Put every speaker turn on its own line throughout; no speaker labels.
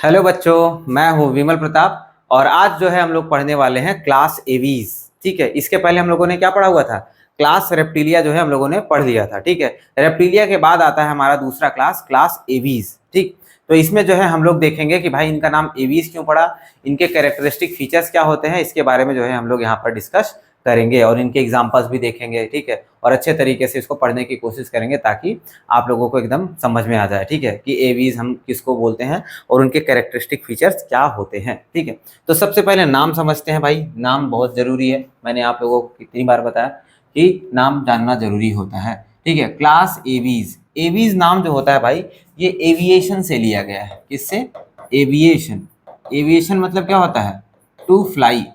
Hello बच्चों, मैं हूँ विमल प्रताप और आज जो है हम लोग पढ़ने वाले हैं क्लास एवीज। ठीक है, इसके पहले हम लोगों ने क्या पढ़ा हुआ था? क्लास रेप्टिलिया जो है हम लोगों ने पढ़ लिया था। ठीक है, रेप्टिलिया के बाद आता है हमारा दूसरा क्लास, क्लास एवीज। ठीक, तो इसमें जो है हम लोग देखेंगे कि भाई इनका नाम एवीज क्यों पड़ा, इनके कैरेक्टरिस्टिक फीचर्स क्या होते हैं, इसके बारे में जो है हम लोग यहाँ पर डिस्कस करेंगे और इनके एग्जाम्पल्स भी देखेंगे। ठीक है, और अच्छे तरीके से इसको पढ़ने की कोशिश करेंगे ताकि आप लोगों को एकदम समझ में आ जाए। ठीक है, कि एवीज हम किसको बोलते हैं और उनके कैरेक्टरिस्टिक फीचर्स क्या होते हैं। ठीक है, तो सबसे पहले नाम समझते हैं। भाई नाम बहुत जरूरी है, मैंने आप लोगों को कितनी बार बताया कि नाम जानना जरूरी होता है। ठीक है, क्लास एवीज, एवीज नाम जो होता है भाई ये एविएशन से लिया गया है। किससे? एविएशन। एविएशन मतलब क्या होता है? To fly.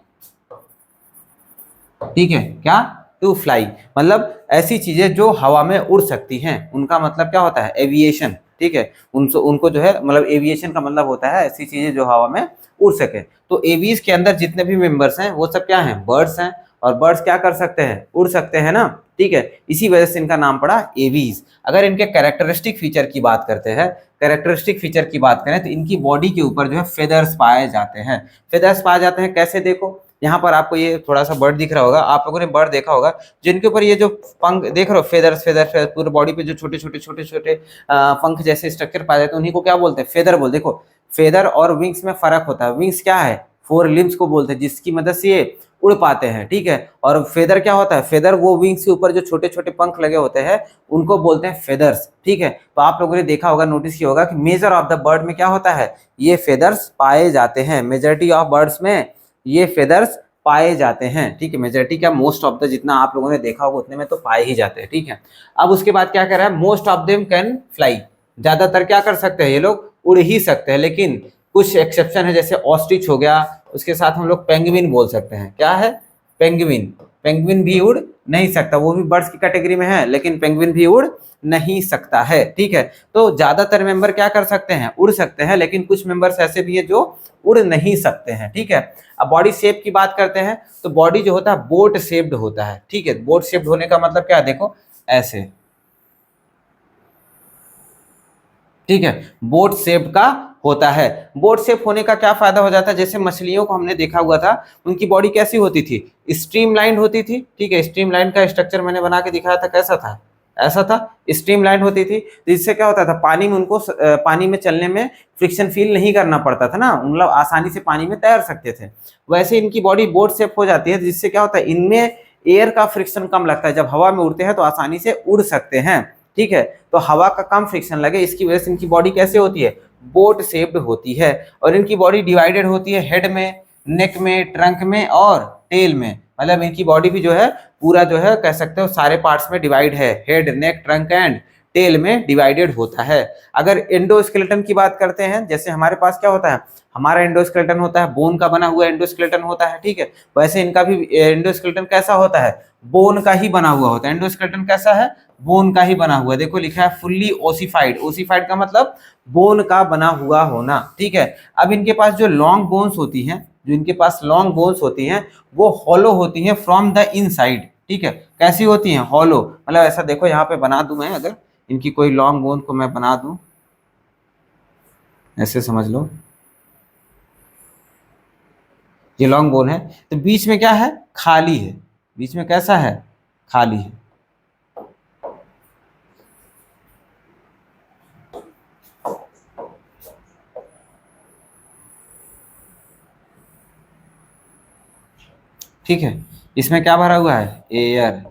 ठीक है, क्या? टू फ्लाई मतलब ऐसी चीजें जो हवा में उड़ सकती हैं, उनका मतलब क्या होता है? एविएशन। ठीक है, उनको जो है मतलब एविएशन का मतलब होता है ऐसी चीजें जो हवा में उड़ सके। तो एवीज के अंदर जितने भी मेंबर्स हैं वो सब क्या हैं? बर्ड्स हैं। और बर्ड्स क्या कर सकते हैं? उड़ सकते हैं ना। ठीक है, इसी वजह से इनका नाम पड़ा एवीज। अगर इनके कैरेक्टरिस्टिक फीचर की बात करते हैं, कैरेक्टरिस्टिक फीचर की बात करें तो इनकी बॉडी के ऊपर जो है फेदर्स पाए जाते हैं। फेदर्स पाए जाते हैं कैसे? देखो यहाँ पर आपको ये थोड़ा सा बर्ड दिख रहा होगा, आप लोगों ने बर्ड देखा होगा जिनके ऊपर ये जो पंख देख रहे हो, फेदर्स फेदर पूरे बॉडी पे जो छोटे छोटे छोटे छोटे पंख जैसे स्ट्रक्चर पाए जाते हैं उन्हीं को क्या बोलते हैं? फेदर बोल। देखो फेदर और विंग्स में फर्क होता है। विंग्स क्या है? फोर लिम्स को बोलते हैं जिसकी मदद से ये उड़ पाते हैं। ठीक है, और फेदर क्या होता है? फेदर वो विंग्स के ऊपर जो छोटे छोटे पंख लगे होते हैं उनको बोलते हैं फेदर्स। ठीक है, तो आप लोगों ने देखा होगा, नोटिस किया होगा कि मेजर ऑफ द बर्ड में क्या होता है? ये फेदर्स पाए जाते हैं। मेजॉरिटी ऑफ बर्ड्स में ये फेदर्स पाए जाते हैं। ठीक है, मेजॉरिटी क्या, मोस्ट ऑफ द, जितना आप लोगों ने देखा होगा उतने में तो पाए ही जाते हैं। ठीक है, अब उसके बाद क्या कर रहा है? Most of them can fly. ज्यादातर क्या कर सकते हैं? ये लोग उड़ ही सकते हैं, लेकिन कुछ एक्सेप्शन है, जैसे ऑस्ट्रिच हो गया, उसके साथ हम लोग पेंगुइन बोल सकते हैं। क्या है? पेंगुइन। पेंगुइन भी उड़ नहीं सकता, वो भी बर्ड्स की कैटेगरी में है, लेकिन पेंगुइन भी उड़ नहीं सकता है। ठीक है, तो ज्यादातर मेंबर क्या कर सकते हैं? उड़ सकते हैं, लेकिन कुछ मेंबर्स ऐसे भी है जो उड़ नहीं सकते हैं। ठीक है, अब बॉडी शेप की बात करते हैं तो बॉडी जो होता है बोट शेप्ड होता है। ठीक है, बोट शेप्ड होने का मतलब क्या है? देखो ऐसे। ठीक है, बोट शेप का होता है। बोट शेप होने का क्या फायदा हो जाता है? जैसे मछलियों को हमने देखा हुआ था, उनकी बॉडी कैसी होती थी? स्ट्रीमलाइन होती थी। ठीक है, स्ट्रीमलाइन का स्ट्रक्चर मैंने बना के दिखाया था, कैसा था? ऐसा था, स्ट्रीमलाइन होती थी। तो इससे क्या होता था? पानी में उनको पानी में चलने में फ्रिक्शन फील नहीं करना पड़ता था ना, उन लोग आसानी से पानी में तैर सकते थे। वैसे इनकी बॉडी बोट शेप हो जाती है, जिससे क्या होता है? इनमें एयर का फ्रिक्शन कम लगता है। जब हवा में उड़ते हैं तो आसानी से उड़ सकते हैं। ठीक है, तो हवा का कम फ्रिक्शन लगे, इसकी वजह से इनकी बॉडी कैसे होती है? बोट शेप्ड होती है। और इनकी बॉडी डिवाइडेड होती है हेड में, नेक में, ट्रंक में और टेल में। मतलब इनकी बॉडी भी जो है पूरा जो है कह सकते हो सारे पार्ट्स में डिवाइड है। Head, neck, trunk and tail में डिवाइडेड होता है। अगर एंडोस्केलेटन की बात करते हैं, जैसे हमारे पास क्या होता है? हमारा एंडोस्केलेटन होता है बोन का बना हुआ एंडोस्केलेटन होता है। ठीक है, वैसे इनका भी एंडोस्केलेटन कैसा होता है? बोन का ही बना हुआ होता है। एंडोस्केलेटन कैसा है? बोन का ही बना हुआ है। देखो लिखा है फुल्ली ओसिफाइड। ओसिफाइड का मतलब बोन का बना हुआ होना। ठीक है, अब इनके पास जो लॉन्ग बोन्स होती हैं, जो इनके पास लॉन्ग बोन्स होती हैं वो हॉलो होती हैं फ्रॉम द इनसाइड। ठीक है, कैसी होती हैं? हॉलो। मतलब ऐसा देखो, यहाँ पे बना दूं मैं, अगर इनकी कोई लॉन्ग बोन को मैं बना दूं, ऐसे समझ लो ये लॉन्ग बोन है, तो बीच में क्या है? खाली है। बीच में कैसा है? खाली है। ठीक है, इसमें क्या भरा हुआ है? एयर।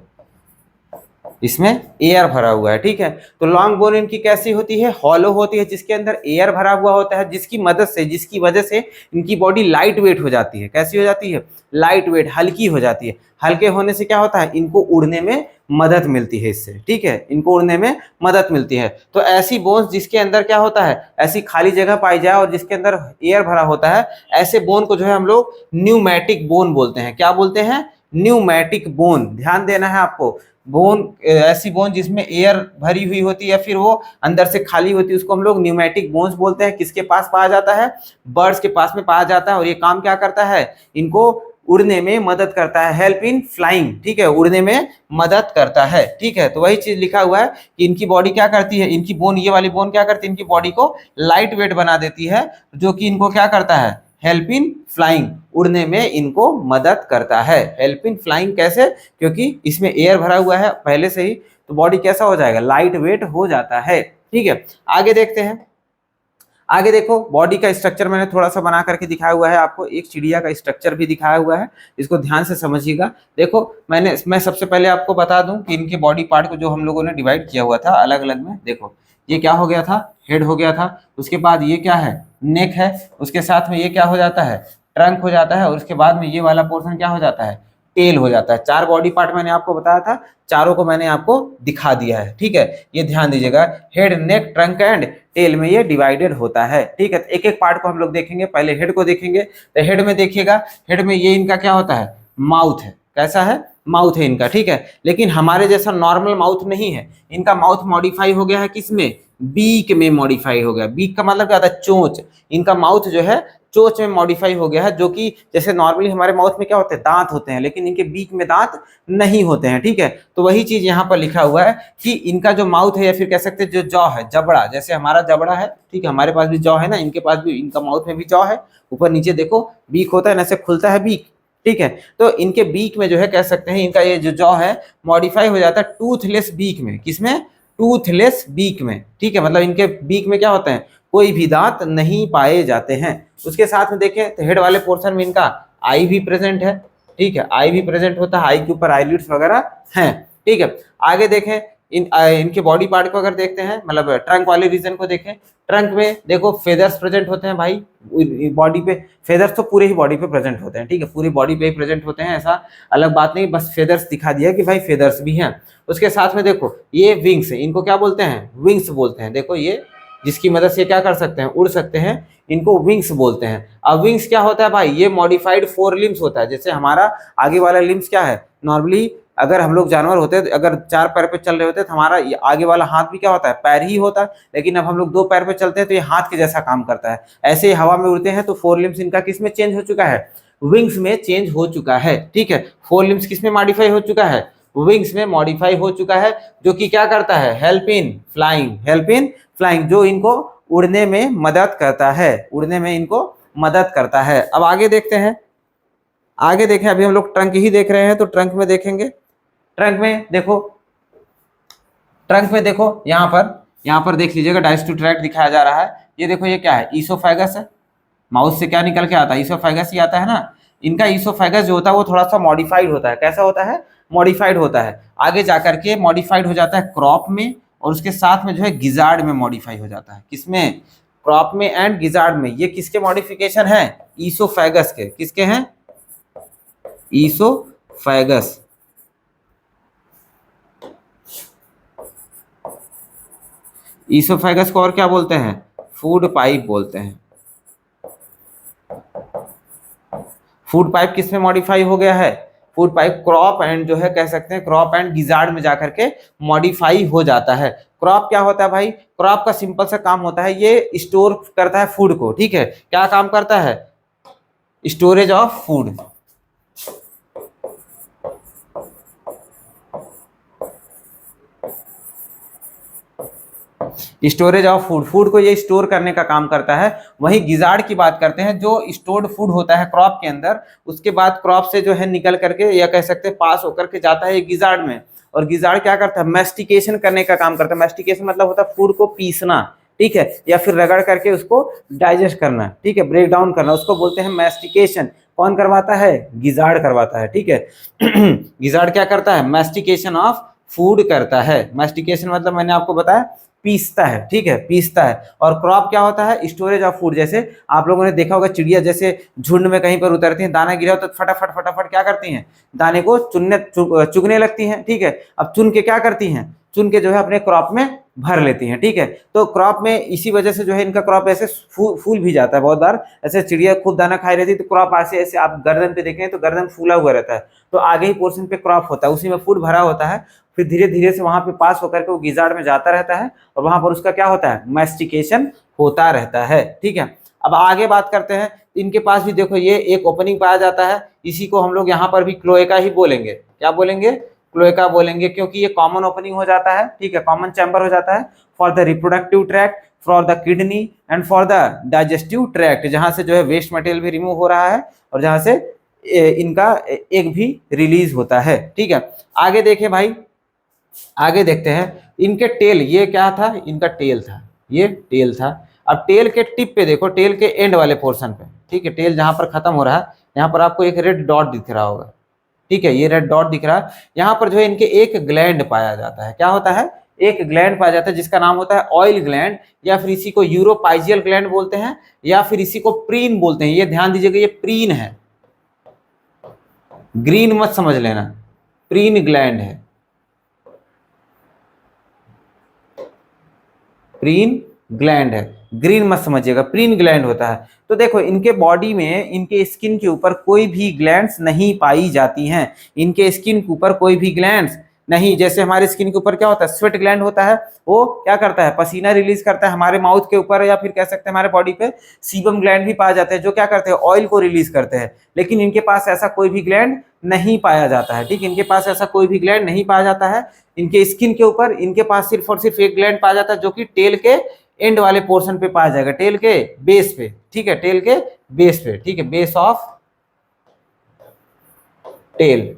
इसमें एयर भरा हुआ है। ठीक है, तो लॉन्ग बोन इनकी कैसी होती है? हॉलो होती है, जिसके अंदर एयर भरा हुआ होता है, जिसकी मदद से, जिसकी वजह से इनकी बॉडी लाइट वेट हो जाती है। कैसी हो जाती है? लाइट वेट, हल्की हो जाती है। हल्के होने से क्या होता है? इनको उड़ने में मदद मिलती है इससे। ठीक है, इनको उड़ने में मदद मिलती है। तो ऐसी बोन्स जिसके अंदर क्या होता है? ऐसी खाली जगह पाई जाए और जिसके अंदर एयर भरा होता है, ऐसे बोन को जो है हम लोग न्यूमैटिक बोन बोलते हैं। क्या बोलते हैं? Pneumatic bone. ध्यान देना है आपको। बोन, ऐसी बोन जिसमें एयर भरी हुई होती है या फिर वो अंदर से खाली होती है, उसको हम लोग न्यूमैटिक बोन्स बोलते हैं। किसके पास पाया जाता है? बर्ड्स के पास में पाया जाता है। और ये काम क्या करता है? इनको उड़ने में मदद करता है, हेल्प इन फ्लाइंग, ठीक है, उड़ने में मदद करता है, ठीक है। तो वही चीज लिखा हुआ है कि इनकी बॉडी क्या करती है, इनकी बोन, ये वाली बोन क्या करती है, इनकी बॉडी को लाइट वेट बना देती है, जो कि इनको क्या करता है, हेल्प इन फ्लाइंग, उड़ने में इनको मदद करता है। हेल्प इन फ्लाइंग कैसे, क्योंकि इसमें एयर भरा हुआ है पहले से ही, तो बॉडी कैसा हो जाएगा, लाइट वेट हो जाता है, ठीक है। आगे देखते हैं, आगे देखो बॉडी का स्ट्रक्चर मैंने थोड़ा सा बना करके दिखाया हुआ है आपको, एक चिड़िया का स्ट्रक्चर भी दिखाया हुआ है, इसको ध्यान से समझिएगा। देखो मैं सबसे पहले आपको बता दूं कि इनके बॉडी पार्ट को जो हम लोगों ने डिवाइड किया हुआ था अलग अलग में, देखो ये क्या हो गया था, हेड हो गया था, उसके बाद ये क्या है, नेक है, उसके साथ में ये क्या हो जाता है, ट्रंक हो जाता है, और उसके बाद में ये वाला पोर्शन क्या हो जाता है, टेल हो जाता है। चार बॉडी पार्ट मैंने आपको बताया था, चारों को मैंने आपको दिखा दिया है, ठीक है। ये ध्यान दीजिएगा, head, neck, trunk and tail में ये डिवाइडेड होता है, ठीक है। एक एक पार्ट को हम लोग देखेंगे, पहले हेड को देखेंगे। तो हेड में देखिएगा, हेड में ये इनका क्या होता है, माउथ है, कैसा है, माउथ है इनका, ठीक है। लेकिन हमारे जैसा नॉर्मल माउथ नहीं है, इनका माउथ मॉडिफाई हो गया है किसमें, बीक में मॉडिफाई हो गया। बीक का मतलब क्या होता है, चोंच, इनका माउथ जो है चोंच में मॉडिफाई हो गया है, जो कि जैसे नॉर्मली हमारे माउथ में क्या होते हैं, दांत होते हैं, लेकिन इनके बीक में दांत नहीं होते हैं, ठीक है। तो वही चीज यहाँ पर लिखा हुआ है कि इनका जो माउथ है, या फिर कह सकते हैं जो जॉ है, जबड़ा, जैसे हमारा जबड़ा है, ठीक है, हमारे पास भी जॉ है ना, इनके पास भी, इनका माउथ में भी जॉ है, ऊपर नीचे देखो बीक होता है ना, ऐसे खुलता है बीक, ठीक है। तो इनके बीक में जो है कह सकते हैं, इनका ये जो जॉ है मॉडिफाई हो जाता है टूथलेस बीक में, किसमें, टूथलेस बीक में, ठीक है। मतलब इनके बीक में क्या होता है, कोई भी दांत नहीं पाए जाते हैं। उसके साथ में देखें तो हेड वाले पोर्शन में इनका आई भी प्रेजेंट है, ठीक है, आई भी प्रेजेंट होता है, आई के ऊपर आईलिड्स वगैरह हैं, ठीक है। आगे देखें इनके बॉडी पार्ट को अगर देखते हैं, मतलब ट्रंक वाले रीजन को देखें, ट्रंक में देखो फेदर्स प्रेजेंट होते हैं भाई, बॉडी पे फेदर्स तो पूरे ही बॉडी पे प्रेजेंट होते हैं, ठीक है, पूरी बॉडी पे ही प्रेजेंट होते हैं, ऐसा अलग बात नहीं, बस फेदर्स दिखा दिया कि भाई फेदर्स भी हैं। उसके साथ में देखो ये विंग्स है, इनको क्या बोलते हैं, विंग्स बोलते हैं। देखो ये जिसकी मदद से क्या कर सकते हैं, उड़ सकते हैं, इनको विंग्स बोलते हैं। अब विंग्स क्या होता है भाई, ये मॉडिफाइड 4 लिम्स होता है। जैसे हमारा आगे वाला लिम्स क्या है, नॉर्मली अगर हम लोग जानवर होते हैं, अगर 4 पैर पे चल रहे होते हैं तो हमारा आगे वाला हाथ भी क्या होता है, पैर ही होता है, लेकिन अब हम लोग 2 पैर पे चलते हैं तो ये हाथ के जैसा काम करता है। ऐसे ही हवा में उड़ते हैं तो 4 लिम्स इनका किस में चेंज हो चुका है, विंग्स में चेंज हो चुका है, ठीक है। 4 लिम्स किस में मॉडिफाई हो चुका है, विंग्स में मॉडिफाई हो चुका है, जो कि क्या करता है, help in flying, help in flying, जो इनको उड़ने में मदद करता है, उड़ने में इनको मदद करता है। अब आगे देखते हैं, आगे देखें, अभी हम लोग ट्रंक ही देख रहे हैं, तो ट्रंक में देखेंगे, ट्रंक में देखो, ट्रंक में देखो यहाँ पर देख लीजिएगा, डाइजेस्टिव ट्रैक्ट दिखाया जा रहा है। ये देखो ये क्या है, ईसोफेगस है, माउथ से क्या निकल के आता है, ईसोफेगस ही आता है ना। इनका ईसोफेगस जो होता है वो थोड़ा सा मॉडिफाइड होता है, कैसा होता है, मॉडिफाइड होता है। आगे जाकर के मॉडिफाइड हो जाता है क्रॉप में, और उसके साथ में जो है गिजार्ड में मॉडिफाई हो जाता है। किसमें, क्रॉप में एंड गिजार्ड में। ये किसके मॉडिफिकेशन है, ईसोफेगस के, किसके हैं, ईसोफेगस। ईसोफेगस को और क्या बोलते हैं, फूड पाइप बोलते हैं। फूड पाइप किस में मॉडिफाई हो गया है, फूड पाइप क्रॉप एंड जो है कह सकते हैं क्रॉप एंड गिजार्ड में जाकर के मॉडिफाई हो जाता है। क्रॉप क्या होता है भाई, क्रॉप का सिंपल सा काम होता है, ये स्टोर करता है फूड को, ठीक है। क्या काम करता है, storage of food. Storage of food, food को ये स्टोर करने का काम करता है। वहीं गिजार्ड की बात करते हैं, जो स्टोर्ड फूड होता है क्रॉप के अंदर, उसके बाद क्रॉप से जो है निकल करके या कह सकते हैं पास होकर के जाता है गिजार्ड में। और गिजार्ड क्या करता है, मैस्टिकेशन करने का काम करता है। मैस्टिकेशन मतलब होता है फूड को पीसना, ठीक है, या फिर रगड़ करके उसको डाइजेस्ट करना, ठीक है, ब्रेक डाउन करना, उसको बोलते हैं मैस्टिकेशन। कौन करवाता है, गिजार्ड करवाता है, ठीक है। गिजार्ड क्या करता है, मैस्टिकेशन ऑफ फूड करता है। मैस्टिकेशन मतलब मैंने आपको बताया पीसता है, ठीक है, पीसता है। और क्रॉप क्या होता है, स्टोरेज ऑफ फूड। जैसे आप लोगों ने देखा होगा चिड़िया जैसे झुंड में कहीं पर उतरती हैं, दाना गिरा हो तो फटाफट फटाफट क्या करती हैं, दाने को चुगने लगती हैं, ठीक है। अब चुन के क्या करती हैं, चुन के जो है अपने क्रॉप में भर लेती हैं, ठीक है। तो क्रॉप में इसी वजह से जो है इनका क्रॉप ऐसे फूल भी जाता है। बहुत बार ऐसे चिड़िया खूब दाना खाई रहती है तो क्रॉप ऐसे ऐसे आप गर्दन पे देखें तो गर्दन फूला हुआ रहता है, तो आगे ही पोर्शन पे क्रॉप होता है, उसी में फूड भरा होता है। फिर धीरे धीरे से वहां पे पास होकर के वो गिजार्ड में जाता रहता है, और वहां पर उसका क्या होता है, मैस्टिकेशन होता रहता है, ठीक है। अब आगे बात करते हैं, इनके पास भी देखो ये एक ओपनिंग पाया जाता है, इसी को हम लोग यहाँ पर भी क्लोएका ही बोलेंगे। क्या बोलेंगे? क्लोएका बोलेंगे, क्योंकि ये कॉमन ओपनिंग हो जाता है, ठीक है, कॉमन चैम्बर हो जाता है for the reproductive tract, for the kidney and for the digestive tract, जहां से जो है वेस्ट मटेरियल भी रिमूव हो रहा है और जहां से इनका एग भी रिलीज होता है, ठीक है। आगे देखें भाई, आगे देखते हैं इनके टेल, ये क्या था? इनका टेल था, ये टेल था। अब टेल के टिप पे देखो, टेल के एंड वाले पोर्शन पे, ठीक है, टेल जहां पर खत्म हो रहा है, यहाँ पर आपको एक रेड डॉट दिख रहा होगा, ठीक है, ये रेड डॉट दिख रहा है। यहाँ पर जो है इनके एक ग्लैंड पाया जाता है। क्या होता है? एक ग्लैंड पाया जाता है जिसका नाम होता है ऑयल ग्लैंड, या फिर इसी को यूरोपाइजियल ग्लैंड बोलते हैं, या फिर इसी को प्रीन बोलते हैं। ये ध्यान दीजिएगा, ये प्रीन है, ग्रीन मत समझ लेना, प्रीन ग्लैंड है, प्रीन ग्लैंड है, ग्रीन मत समझिएगा, प्रीन ग्लैंड होता है। तो देखो इनके बॉडी में, इनके स्किन के ऊपर कोई भी ग्लैंड्स नहीं पाई जाती हैं, इनके स्किन के ऊपर कोई भी ग्लैंड्स नहीं। जैसे हमारे स्किन के ऊपर क्या होता है? स्वेट ग्लैंड होता है, वो क्या करता है? पसीना रिलीज करता है। हमारे माउथ के ऊपर, या फिर कह सकते हैं हमारे बॉडी पे सीबम ग्लैंड भी पाए जाते हैं, जो क्या करते हैं? ऑयल को रिलीज करते हैं। लेकिन इनके पास ऐसा कोई भी ग्लैंड नहीं पाया जाता है, ठीक, इनके पास ऐसा कोई भी ग्लैंड नहीं पाया जाता है। इनके स्किन के ऊपर इनके पास सिर्फ और सिर्फ एक ग्लैंड पाया जाता है, जो कि टेल के एंड वाले पोर्शन पे पाया जाएगा, टेल के बेस पे, ठीक है, टेल के बेस पे, ठीक है, base of tail,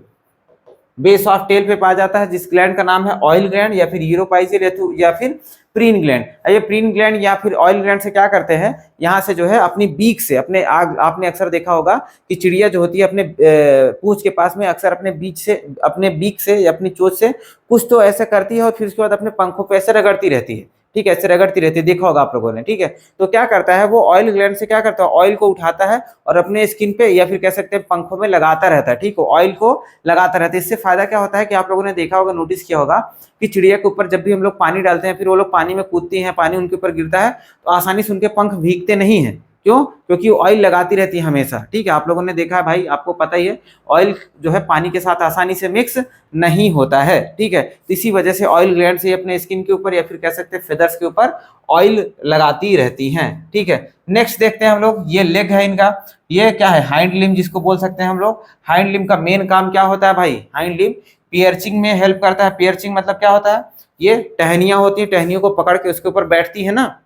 base of tail पे पाया जाता है, जिस ग्लैंड का नाम है ऑयल ग्लैंड, या फिर यूरोपाइजियल, या फिर प्रीन ग्लैंड। ये प्रीन ग्लैंड या फिर ऑयल ग्लैंड से क्या करते हैं? यहाँ से जो है अपनी बीक से, अपने आपने अक्सर देखा होगा कि चिड़िया जो होती है अपने पूंछ के पास में अक्सर अपने बीक से या अपनी चोंच से कुछ तो ऐसा करती है, और फिर उसके बाद अपने पंखों पे ऐसे रगड़ती रहती है, ठीक है, ऐसे रगड़ती रहती है, देखा होगा आप लोगों ने, ठीक है। तो क्या करता है वो ऑयल ग्लैंड से, क्या करता है? ऑयल को उठाता है और अपने स्किन पे, या फिर कह सकते हैं पंखों में लगाता रहता है, ठीक है, ऑयल को लगाता रहता है। इससे फायदा क्या होता है कि आप लोगों ने देखा होगा, नोटिस किया होगा कि चिड़िया के ऊपर जब भी हम लोग पानी डालते हैं, फिर वो लोग पानी में कूदती हैं, पानी उनके ऊपर गिरता है, तो आसानी से उनके पंख भीगते नहीं है। क्यों? क्योंकि ऑयल लगाती रहती है हमेशा, ठीक है। आप लोगों ने देखा है भाई, आपको पता ही है, ऑयल जो है पानी के साथ आसानी से मिक्स नहीं होता है, ठीक है। तो इसी वजह से ऑयल ग्लैंड से अपने स्किन के ऊपर, या फिर कह सकते हैं फेदर्स के ऊपर ऑयल लगाती रहती हैं, ठीक है। नेक्स्ट देखते हैं हम लोग, ये लेग है इनका, ये क्या है? हाइंड लिम्ब जिसको बोल सकते हैं हम लोग। हाइंड लिम्ब का मेन काम क्या होता है भाई? हाइंड लिम्ब पियर्चिंग में हेल्प करता है। पियर्चिंग मतलब क्या होता है? ये टहनियां होती है, टहनियों को पकड़ के उसके ऊपर बैठती है ना,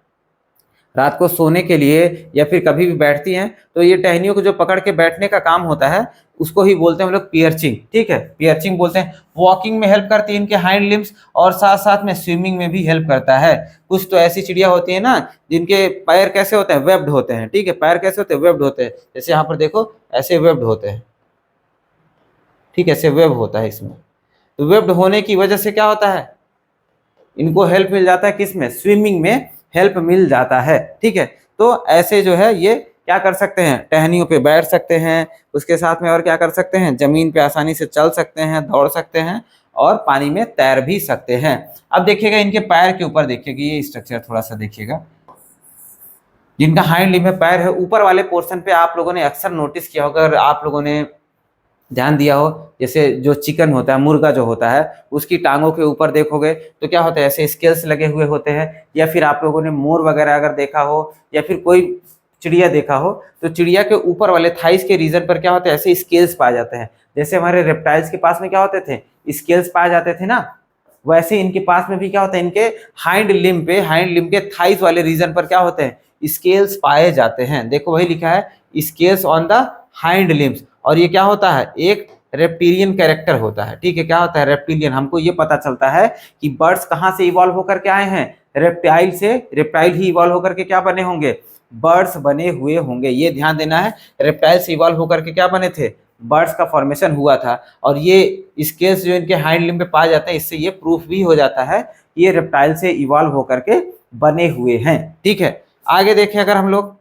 रात को सोने के लिए या फिर कभी भी बैठती हैं, तो ये टहनियों को जो पकड़ के बैठने का काम होता है, उसको ही बोलते हैं हम लोग पियर्चिंग, ठीक है, पियर्चिंग बोलते हैं। वॉकिंग में हेल्प करती है इनके हाइंड लिम्स, और साथ साथ में स्विमिंग में भी हेल्प करता है। कुछ तो ऐसी चिड़िया होती है ना जिनके पैर कैसे होते हैं? वेब्ड होते हैं, ठीक है, पैर कैसे होते हैं? वेब्ड होते हैं। जैसे यहाँ पर देखो, ऐसे वेब्ड होते हैं, ठीक है, ऐसे वेब होता है इसमें। तो वेब्ड होने की वजह से क्या होता है? इनको हेल्प मिल जाता है, किसमें? स्विमिंग में हेल्प मिल जाता है, ठीक है। तो ऐसे जो है ये क्या कर सकते हैं? टहनियों पे बैठ सकते हैं, उसके साथ में और क्या कर सकते हैं? जमीन पे आसानी से चल सकते हैं, दौड़ सकते हैं, और पानी में तैर भी सकते हैं। अब देखिएगा इनके पैर के ऊपर, देखिएगा ये स्ट्रक्चर थोड़ा सा देखिएगा, जिनका हाइंड लिम्ब है, पैर है, ऊपर वाले पोर्शन पे आप लोगों ने अक्सर नोटिस किया होगा, अगर आप लोगों ने ध्यान दिया हो, जैसे जो चिकन होता है, मुर्गा जो होता है, उसकी टांगों के ऊपर देखोगे तो क्या होता है? ऐसे स्केल्स लगे हुए होते हैं। या फिर आप लोगों ने मोर वगैरह अगर देखा हो, या फिर कोई चिड़िया देखा हो, तो चिड़िया के ऊपर वाले थाइस के रीजन पर क्या होता है? ऐसे स्केल्स पाए जाते हैं। जैसे हमारे रेप्टाइल्स के पास में क्या होते थे? स्केल्स पाए जाते थे ना, वैसे इनके पास में भी क्या होता है? इनके हाइंड लिम्ब पे, हाइंड लिम्ब के थाइस वाले रीजन पर क्या होते हैं? स्केल्स पाए जाते हैं। देखो वही लिखा है, scales on the hind limbs. और ये क्या होता है? एक रेप्टिलियन कैरेक्टर होता है, ठीक है। क्या होता है? रेप्टिलियन। हमको ये पता चलता है कि बर्ड्स कहाँ से इवॉल्व होकर के आए हैं? रेप्टाइल से। रेप्टाइल ही इवॉल्व होकर के क्या बने होंगे? बर्ड्स बने हुए होंगे। ये ध्यान देना है, रेप्टाइल से इवॉल्व होकर के क्या बने थे? बर्ड्स का फॉर्मेशन हुआ था। और ये स्केल्स जो इनके हाइंड लिम्ब पे पाए जाते हैं, इससे ये प्रूफ भी हो जाता है कि ये रेप्टाइल से इवॉल्व होकर के बने हुए हैं, ठीक है। आगे देखें अगर हम लोग,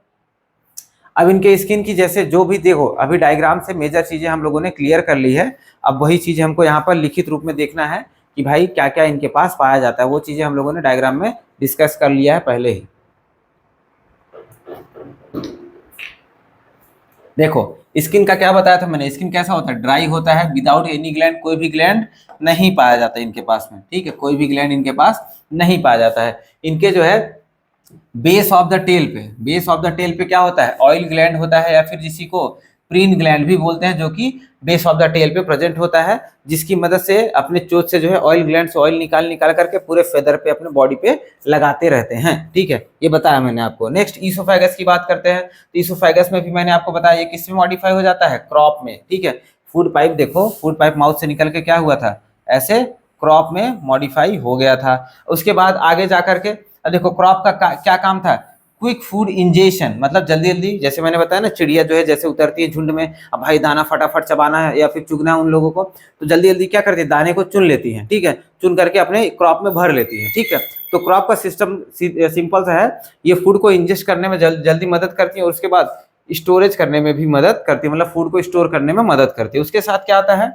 अब इनके स्किन की जैसे जो भी देखो, अभी डायग्राम से मेजर चीजें हम लोगों ने क्लियर कर ली है। अब वही चीजें हमको यहाँ पर लिखित रूप में देखना है कि भाई क्या क्या इनके पास पाया जाता है। वो चीजें हम लोगों ने डायग्राम में डिस्कस कर लिया है पहले ही। देखो स्किन का क्या बताया था मैंने? स्किन कैसा होता है? ड्राई होता है, विदाउट एनी ग्लैंड, कोई भी ग्लैंड नहीं पाया जाता इनके पास में, ठीक है, कोई भी ग्लैंड इनके पास नहीं पाया जाता है। इनके जो है बेस ऑफ द टेल पे, बेस ऑफ द टेल पे क्या होता है, ऑयल ग्लैंड होता है, या फिर जिसी को प्रीन ग्लैंड भी बोलते हैं, जो कि बेस ऑफ द टेल पे प्रेजेंट होता है, जिसकी मदद से अपने चोंच से जो है ऑयल ग्लैंड से ऑयल निकाल निकाल करके पूरे फेदर पे अपने बॉडी पे लगाते रहते हैं। ठीक है, ये बताया मैंने आपको। नेक्स्ट ईसोफेगस की बात करते हैं। तो ईसोफेगस में भी मैंने आपको बताया ये किस में मॉडिफाई हो जाता है, क्रॉप में। ठीक है, फूड पाइप, देखो फूड पाइप माउथ से निकल के क्या हुआ था, ऐसे क्रॉप में मॉडिफाई हो गया था। उसके बाद आगे जाकर के देखो क्रॉप का क्या काम था, क्विक फूड इंजेशन, मतलब जल्दी जल्दी, जैसे मैंने बताया ना चिड़िया जो है जैसे उतरती है झुंड में, अब भाई दाना फटाफट चबाना है या फिर चुगना है उन लोगों को, तो जल्दी जल्दी क्या करती है, दाने को चुन लेती है। ठीक है, चुन करके अपने क्रॉप में भर लेती है। ठीक है, तो क्रॉप का सिस्टम सिंपल सा है, ये फूड को इंजेस्ट करने में जल्दी मदद करती है, और उसके बाद स्टोरेज करने में भी मदद करती है, मतलब फूड को स्टोर करने में मदद करती है। उसके साथ क्या आता है,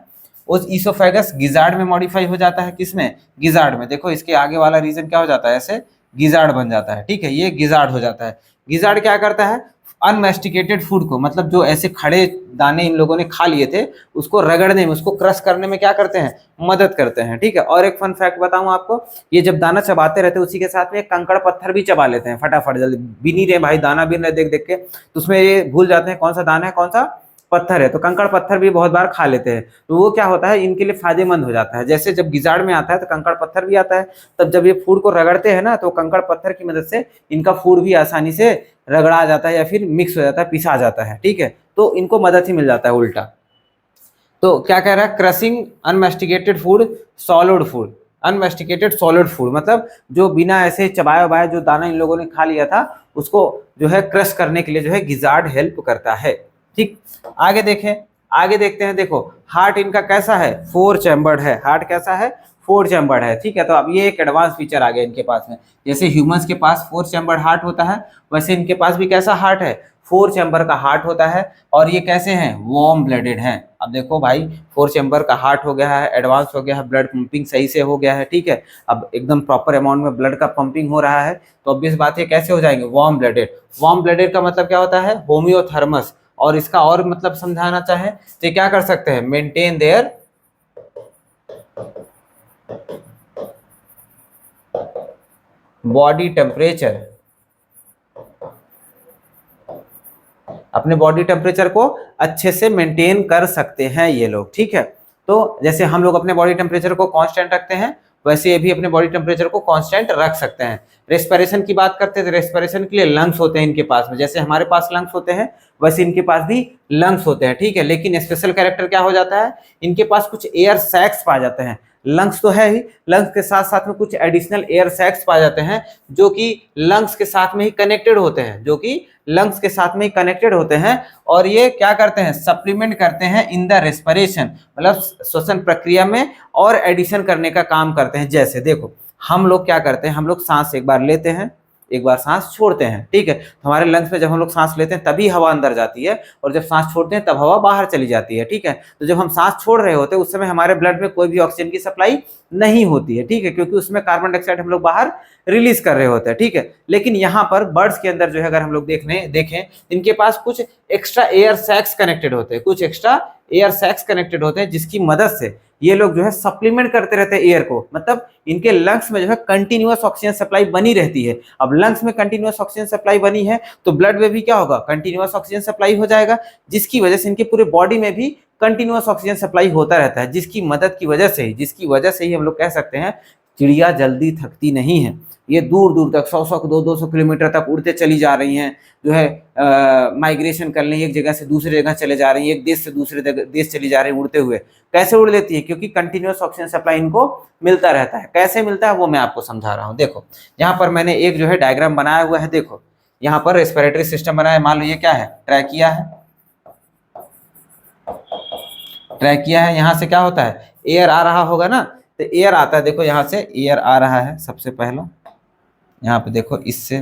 उस ईसोफेगस गिजार्ड में मॉडिफाई हो जाता है। किसमें, गिजार्ड में। देखो इसके आगे वाला रीजन क्या हो जाता है, ऐसे गिजार्ड बन जाता है। ठीक है, ये गिजार्ड हो जाता है। गिजार्ड क्या करता है, अनमेस्टिकेटेड फूड को, मतलब जो ऐसे खड़े दाने इन लोगों ने खा लिए थे, उसको रगड़ने में, उसको क्रश करने में क्या करते हैं, मदद करते हैं। ठीक है, और एक फन फैक्ट बताऊं आपको, ये जब दाना चबाते रहते हैं उसी के साथ में कंकड़ पत्थर भी चबा लेते हैं फटाफट, जल्दी बिन ही रहे भाई, दाना बिन रहे देख देख के, तो उसमें ये भूल जाते हैं कौन सा दाना है कौन सा पत्थर है, तो कंकड़ पत्थर भी बहुत बार खा लेते हैं। तो वो क्या होता है, इनके लिए फायदेमंद हो जाता है। जैसे जब गिजाड़ में आता है तो कंकड़ पत्थर भी आता है, तब जब ये फूड को रगड़ते हैं ना, तो कंकड़ पत्थर की मदद से इनका फूड भी आसानी से रगड़ा जाता है या फिर मिक्स हो जाता है, पिसा जाता है। ठीक है, तो इनको मदद ही मिल जाता है उल्टा। तो क्या कह रहा है, crushing unmasticated food, solid food, unmasticated solid food, मतलब जो बिना ऐसे चबाया वबाया जो दाना इन लोगों ने खा लिया था, उसको जो है क्रश करने के लिए जो है गिजार्ड हेल्प करता है। ठीक, आगे देखें, आगे देखते हैं। देखो हार्ट इनका कैसा है, 4 चैम्बर्ड है। हार्ट कैसा है, 4 चैम्बर्ड है। ठीक है, तो अब ये एक एडवांस फीचर आ गया इनके पास में। जैसे ह्यूमंस के पास 4 चैम्बर्ड हार्ट होता है, वैसे इनके पास भी कैसा हार्ट है, 4 चैम्बर का हार्ट होता है। और ये कैसे हैं, वार्म ब्लडेड हैं। अब देखो भाई, 4 चैम्बर का हार्ट हो गया है, एडवांस हो गया है, ब्लड पंपिंग सही से हो गया है। ठीक है, अब एकदम प्रॉपर अमाउंट में ब्लड का पंपिंग हो रहा है, तो ऑब्वियस बात है कैसे हो जाएंगे, वार्म ब्लडेड। वार्म ब्लडेड का मतलब क्या होता है, होम्योथर्मस। और इसका और मतलब समझाना चाहे तो क्या कर सकते हैं, मेंटेन देयर बॉडी टेम्परेचर, अपने बॉडी टेम्परेचर को अच्छे से मेंटेन कर सकते हैं ये लोग। ठीक है, तो जैसे हम लोग अपने बॉडी टेम्परेचर को कांस्टेंट रखते हैं, वैसे ये भी अपने बॉडी टेम्परेचर को कांस्टेंट रख सकते हैं। रेस्पिरेशन की बात करते हैं तो रेस्पिरेशन के लिए लंग्स होते हैं इनके पास में, जैसे हमारे पास लंग्स होते हैं वैसे इनके पास भी लंग्स होते हैं। ठीक है, लेकिन स्पेशल कैरेक्टर क्या हो जाता है, इनके पास कुछ एयर सैक्स पाए जाते हैं। लंग्स तो है ही, लंग्स के साथ साथ में कुछ एडिशनल एयर सैक्स पाए जाते हैं, जो कि लंग्स के साथ में ही कनेक्टेड होते हैं, जो कि लंग्स के साथ में ही कनेक्टेड होते हैं। और ये क्या करते हैं, सप्लीमेंट करते हैं इन द रेस्पिरेशन, मतलब श्वसन प्रक्रिया में और एडिशन करने का काम करते हैं। जैसे देखो हम लोग क्या करते हैं, हम लोग सांस एक बार लेते हैं, एक बार सांस छोड़ते हैं। ठीक है, तो हमारे लंग्स में जब हम लोग सांस लेते हैं तभी हवा अंदर जाती है, और जब सांस छोड़ते हैं तब हवा बाहर चली जाती है। ठीक है, तो जब हम सांस छोड़ रहे होते हैं उस समय हमारे ब्लड में कोई भी ऑक्सीजन की सप्लाई नहीं होती है। ठीक है, क्योंकि उसमें कार्बन डाइऑक्साइड हम लोग बाहर रिलीज कर रहे होते हैं। ठीक है, लेकिन यहाँ पर बर्ड्स के अंदर जो है अगर हम लोग देखें इनके पास कुछ एक्स्ट्रा एयर सैक्स कनेक्टेड होते हैं, कुछ एक्स्ट्रा एयर सैक्स कनेक्टेड होते हैं, जिसकी मदद से ये लोग जो है सप्लीमेंट करते रहते हैं एयर को, मतलब इनके लंग्स में जो है कंटिन्यूअस ऑक्सीजन सप्लाई बनी रहती है। अब लंग्स में कंटिन्यूअस ऑक्सीजन सप्लाई बनी है तो ब्लड में भी क्या होगा, कंटिन्यूअस ऑक्सीजन सप्लाई हो जाएगा, जिसकी वजह से इनके पूरे बॉडी में भी कंटिन्यूअस ऑक्सीजन सप्लाई होता रहता है, जिसकी वजह से ही हम लोग कह सकते हैं चिड़िया जल्दी थकती नहीं है। ये दूर दूर तक 100-100 200-200 किलोमीटर तक उड़ते चली जा रही हैं, जो है माइग्रेशन करने, एक जगह से दूसरी जगह चले जा रही हैं, एक देश से दूसरे देश चली जा रही हैं उड़ते हुए। कैसे उड़ लेती है, क्योंकि कंटिन्यूअस ऑक्सीजन सप्लाई इनको मिलता रहता है। कैसे मिलता है वो मैं आपको समझा रहा हूँ। देखो यहाँ पर मैंने एक जो है डायग्राम बनाया हुआ है। देखो यहाँ पर रेस्पिरेटरी सिस्टम बनाया है, मान लो ये क्या है, ट्रैकिया है। ट्रैकिया है, यहाँ से क्या होता है, एयर आ रहा होगा ना, तो एयर आता है, देखो यहाँ से एयर आ रहा है। सबसे पहला यहाँ पे देखो, इससे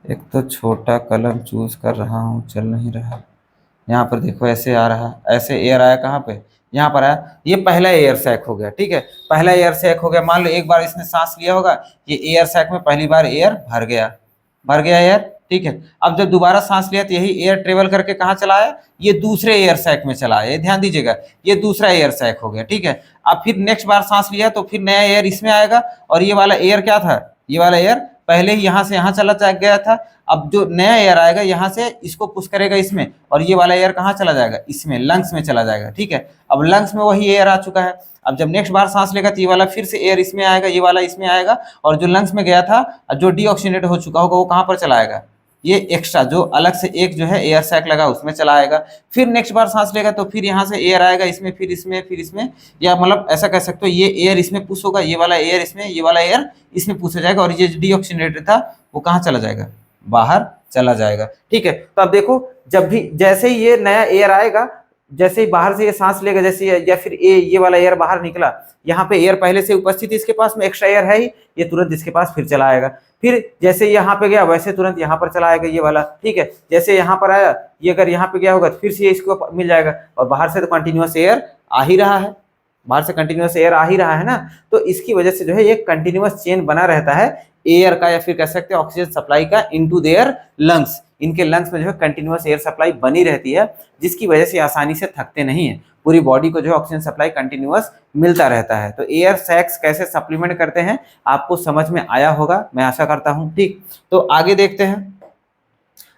एक तो छोटा कलम चूज कर रहा हूँ, चल नहीं रहा। यहाँ पर देखो ऐसे आ रहा है, ऐसे एयर आया, कहाँ पे, यहाँ पर आया, ये पहला एयर सैक हो गया। ठीक है, पहला एयर सैक हो गया। मान लो एक बार इसने सांस लिया होगा, ये एयर सैक में पहली बार एयर भर गया एयर। ठीक है, अब जब दोबारा सांस लिया तो यही एयर ट्रेवल करके कहाँ चला आया, ये दूसरे एयर सैक में चला आया। ध्यान दीजिएगा, ये दूसरा एयर सैक हो गया। ठीक है, अब फिर नेक्स्ट बार सांस लिया तो फिर नया एयर इसमें आएगा, और ये वाला एयर क्या था, ये वाला एयर पहले ही यहाँ से यहाँ चला गया था, अब जो नया एयर आएगा यहाँ से इसको पुश करेगा इसमें, और ये वाला एयर कहाँ चला जाएगा, इसमें लंग्स में चला जाएगा। ठीक है, अब लंग्स में वही एयर आ चुका है। अब जब नेक्स्ट बार सांस लेगा तो ये वाला फिर से एयर इसमें आएगा, ये वाला इसमें आएगा, और जो लंग्स में गया था जो डीऑक्सीजनेट हो चुका होगा वो कहाँ पर चला आएगा, ये एक्स्ट्रा जो अलग से एक जो है एयर सैक लगा उसमें चला आएगा। फिर नेक्स्ट बार सांस लेगा तो फिर यहाँ से एयर आएगा इसमें, फिर इसमें, फिर इसमें, या मतलब ऐसा कह सकते हो ये एयर इसमें पुश होगा, ये वाला एयर इसमें, ये वाला एयर इसमें पुश हो जाएगा, और ये डीऑक्सीजनेटेड था वो कहाँ चला जाएगा, बाहर चला जाएगा। ठीक है, तो अब देखो जब भी जैसे ही ये नया एयर आएगा, जैसे ही बाहर से ये सांस लेगा, जैसे या फिर ये वाला एयर बाहर निकला, यहाँ पे एयर पहले से उपस्थित इसके पास में एक्स्ट्रा एयर है ही, ये तुरंत इसके पास फिर चला आएगा। फिर जैसे यहाँ पे गया वैसे तुरंत यहाँ पर चला आएगा ये वाला। ठीक है, जैसे यहाँ पर आया, ये अगर यहाँ पे गया होगा तो फिर से इसको मिल जाएगा, और बाहर से तो कंटिन्यूअस एयर आ ही रहा है, बाहर से कंटिन्यूअस एयर आ ही रहा है ना, तो इसकी वजह से जो है ये कंटिन्यूअस चेन बना रहता है एयर का, या फिर कह सकते हैं ऑक्सीजन सप्लाई का इनटू देयर लंग्स। इनके लंग्स में जो है कंटिन्यूअस एयर सप्लाई बनी रहती है, जिसकी वजह से आसानी से थकते नहीं है, पूरी बॉडी को जो है ऑक्सीजन सप्लाई कंटिन्यूअस मिलता रहता है। तो एयर सैक्स कैसे सप्लीमेंट करते हैं आपको समझ में आया होगा, मैं आशा करता हूं। ठीक, तो आगे देखते हैं,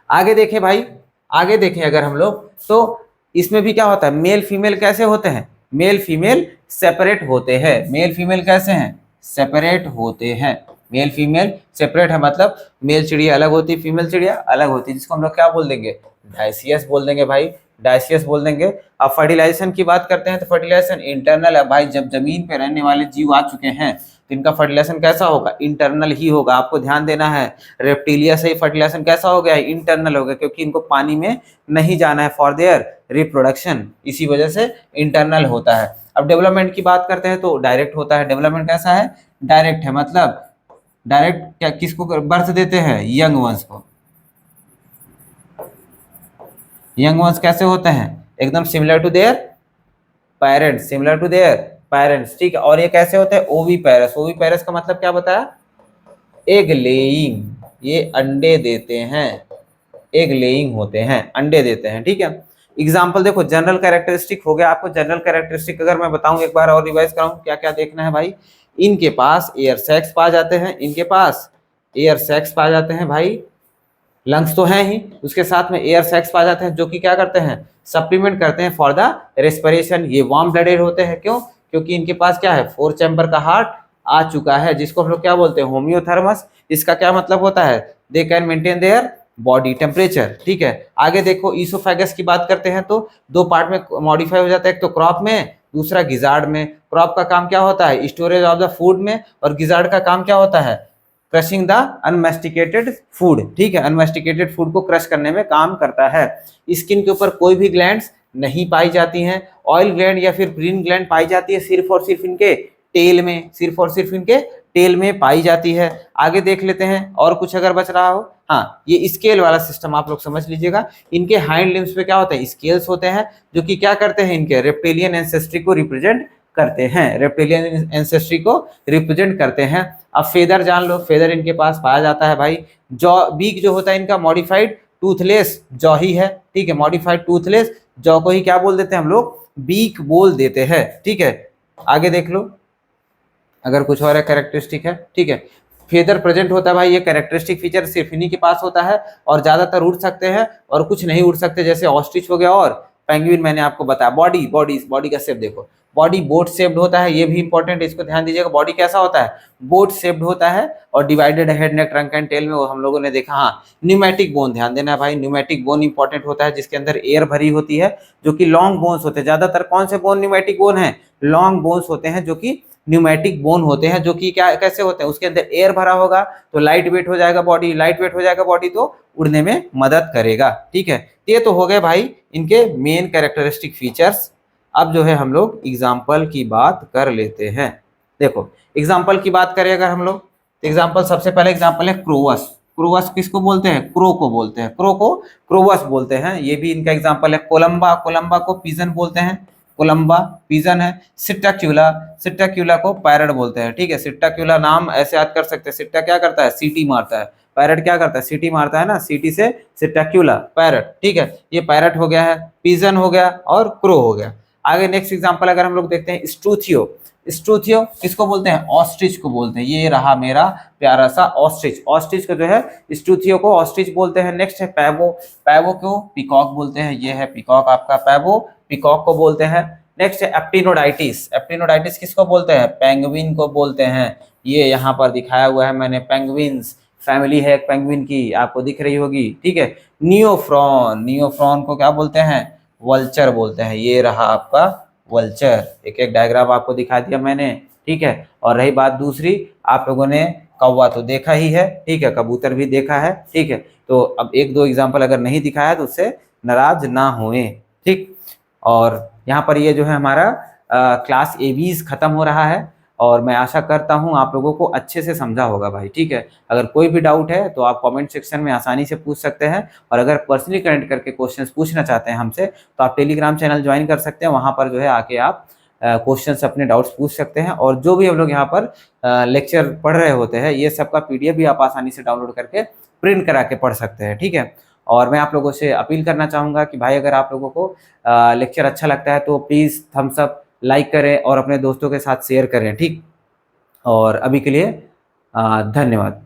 आगे देखें भाई, आगे देखें अगर हम लोग, तो इसमें भी क्या होता है, मेल फीमेल कैसे होते हैं, मेल फीमेल सेपरेट होते हैं। मेल फीमेल कैसे हैं, सेपरेट होते हैं। मेल फीमेल सेपरेट है, मतलब मेल चिड़िया अलग होती है, फीमेल चिड़िया अलग होती है, जिसको हम लोग क्या बोल देंगे, डायसियस बोल देंगे भाई, डायसियस बोल देंगे। अब फर्टिलाइजेशन की बात करते हैं तो फर्टिलाइजेशन इंटरनल है भाई, जब जमीन पे रहने वाले जीव आ चुके हैं तो इनका फर्टिलाइजेशन कैसा होगा, इंटरनल ही होगा। आपको ध्यान देना है, रेप्टिलिया से फर्टिलाइजेशन कैसा हो गया है, इंटरनल हो गया, क्योंकि इनको पानी में नहीं जाना है फॉर देयर रिप्रोडक्शन, इसी वजह से इंटरनल होता है। अब डेवलपमेंट की बात करते हैं तो डायरेक्ट होता है। डेवलपमेंट कैसा है, डायरेक्ट है, मतलब डायरेक्ट क्या किसको बर्थ देते हैं, यंग वंस को। यंग वंस कैसे होते हैं, एकदम similar to their parents, similar to their parents. ठीक है, और ये कैसे होते हैं, ओवी पैरस। ओवी पैरस का मतलब क्या बताया, एग लेइंग, ये अंडे देते हैं, एग लेइंग होते हैं, अंडे देते हैं। ठीक है, एग्जाम्पल देखो, जनरल कैरेक्टरिस्टिक हो गया। आपको जनरल कैरेक्टरिस्टिक अगर मैं बताऊं, एक बार और रिवाइज कराऊं, क्या क्या देखना है भाई, इनके पास एयर सैक्स पाए जाते हैं, इनके पास एयर सैक्स पाए जाते हैं भाई, लंग्स तो हैं ही, उसके साथ में एयर सैक्स पाए जाते हैं जो कि क्या करते हैं, सप्लीमेंट करते हैं फॉर द रेस्पिरेशन। ये वार्म ब्लडेड होते हैं, क्यों, क्योंकि इनके पास क्या है, 4 चैम्बर का हार्ट आ चुका है, जिसको हम लोग क्या बोलते हैं, होम्योथर्मस। इसका क्या मतलब होता है, they can maintain their body temperature. ठीक है, आगे देखो, ईसोफेगस की बात करते हैं तो 2 पार्ट में मॉडिफाई हो जाता है, एक तो क्रॉप में, दूसरा गिजार्ड में। क्रॉप का काम क्या होता है, स्टोरेज ऑफ द फूड में, और गिजार्ड का काम क्या होता है, क्रशिंग द अनमेस्टिकेटेड फूड। ठीक है, अनमेस्टिकेटेड फूड को क्रश करने में काम करता है। स्किन के ऊपर कोई भी ग्लैंड्स नहीं पाई जाती हैं, ऑयल ग्लैंड या फिर ग्रीन ग्लैंड पाई जाती है सिर्फ और सिर्फ इनके टेल में, सिर्फ और सिर्फ इनके टेल में पाई जाती है। आगे देख लेते हैं, और कुछ अगर बच रहा हो, हाँ, ये स्केल वाला सिस्टम आप लोग समझ लीजिएगा। इनके हाइंड लिम्स पे क्या होता है, स्केल्स होते हैं, जो कि क्या करते हैं, इनके रेप्टिलियन एंसेस्ट्री को रिप्रेजेंट करते हैं, रेप्टिलियन एंसेस्ट्री को रिप्रेजेंट करते हैं। अब फेदर जान लो, फेदर इनके पास पाया जाता है भाई। जॉ, बीक जो होता है इनका मॉडिफाइड टूथलेस जॉ ही है। ठीक है, मॉडिफाइड टूथलेस जॉ को ही क्या बोल देते हैं हम लोग, बीक बोल देते हैं। ठीक है, आगे देख लो अगर कुछ और है कैरेक्टरिस्टिक है। ठीक है, फेदर प्रेजेंट होता है भाई, ये कैरेक्टरिस्टिक फीचर सिर्फ इन्हीं के पास होता है, और ज्यादातर उड़ सकते हैं और कुछ नहीं उड़ सकते, जैसे ऑस्ट्रिच हो गया और पेंगुइन मैंने आपको बताया। बॉडी का शेप देखो, बॉडी बोट शेप्ड होता है, ये भी इंपॉर्टेंट, इसको ध्यान दीजिएगा। बॉडी कैसा होता है, बोट शेप्ड होता है, और divided head, neck, trunk and tail में वो हम लोगों ने देखा। हाँ, न्यूमेटिक बोन ध्यान देना भाई, न्यूमेटिक बोन इंपॉर्टेंट होता है, जिसके अंदर एयर भरी होती है, जो कि लॉन्ग बोन्स होते हैं। ज्यादातर कौन से बोन न्यूमेटिक बोन है, लॉन्ग बोन्स होते हैं, जो कि न्यूमेटिक बोन होते हैं, जो कि क्या कैसे होते हैं, उसके अंदर एयर भरा होगा तो लाइट वेट हो जाएगा बॉडी, लाइट वेट हो जाएगा बॉडी तो उड़ने में मदद करेगा। ठीक है, ये तो हो गए भाई इनके मेन कैरेक्टरिस्टिक फीचर्स। अब जो है हम लोग एग्जाम्पल की बात कर लेते हैं। देखो, एग्जाम्पल की बात करें अगर हम लोग, तो एग्जाम्पल, सबसे पहले एग्जाम्पल है क्रोवस। क्रोवस किसको बोलते हैं, क्रो को बोलते हैं, क्रो को क्रोवस बोलते हैं, ये भी इनका एग्जाम्पल है। कोलंबा, कोलंबा को पिजन बोलते हैं, कोलंबा पिजन है। सिट्टाक्यूला, सिट्टाक्यूला को पैरट बोलते हैं। ठीक है, सिट्टाक्यूला नाम ऐसे याद कर सकते हैं, सिट्टा क्या करता है, सीटी मारता है, पैरट क्या करता है, सीटी मारता है ना, सीटी से सिट्टाक्यूला, पैरट। ठीक है, ये पैरट हो गया है, पिजन हो गया और क्रो हो गया। आगे नेक्स्ट एग्जांपल अगर हम लोग देखते हैं, स्ट्रूथियो। स्ट्रूथियो किसको बोलते हैं? ऑस्ट्रिच को बोलते हैं। ये रहा मेरा प्यारा सा ऑस्ट्रिच। ऑस्ट्रिच को जो है स्ट्रूथियो को ऑस्ट्रिच बोलते हैं। नेक्स्ट है पैवो। पैवो को पीकॉक बोलते हैं। ये है पीकॉक आपका पैवो, पीकॉक को बोलते हैं। नेक्स्ट है एप्टिनोडाइटिस। एप्टिनोडाइटिस किसको बोलते हैं? पेंगुइन को बोलते हैं। ये यहाँ पर दिखाया हुआ है मैंने, पेंगुइन्स फैमिली है एक पेंगुइन की, आपको दिख रही होगी, ठीक है। नियोफ्रॉन, नियोफ्रॉन को क्या बोलते हैं? वल्चर बोलते हैं। ये रहा आपका वल्चर। एक एक डायग्राम आपको दिखा दिया मैंने, ठीक है। और रही बात दूसरी, आप लोगों ने कौवा तो देखा ही है, ठीक है, कबूतर भी देखा है, ठीक है। तो अब एक दो एग्जाम्पल अगर नहीं दिखाया तो उससे नाराज ना होए, ठीक। और यहाँ पर ये जो है हमारा क्लास एबीज खत्म हो रहा है और मैं आशा करता हूँ आप लोगों को अच्छे से समझा होगा भाई, ठीक है। अगर कोई भी डाउट है तो आप कमेंट सेक्शन में आसानी से पूछ सकते हैं, और अगर पर्सनली कनेक्ट करके क्वेश्चंस पूछना चाहते हैं हमसे तो आप टेलीग्राम चैनल ज्वाइन कर सकते हैं। वहाँ पर जो है आके आप क्वेश्चंस अपने डाउट्स पूछ सकते हैं, और जो भी हम लोग यहाँ पर लेक्चर पढ़ रहे होते हैं ये सब का PDF भी आप आसानी से डाउनलोड करके प्रिंट करा के पढ़ सकते हैं, ठीक है। और मैं आप लोगों से अपील करना चाहूँगा कि भाई अगर आप लोगों को लेक्चर अच्छा लगता है तो प्लीज़ थम्स अप, लाइक करें और अपने दोस्तों के साथ शेयर करें, ठीक। और अभी के लिए धन्यवाद।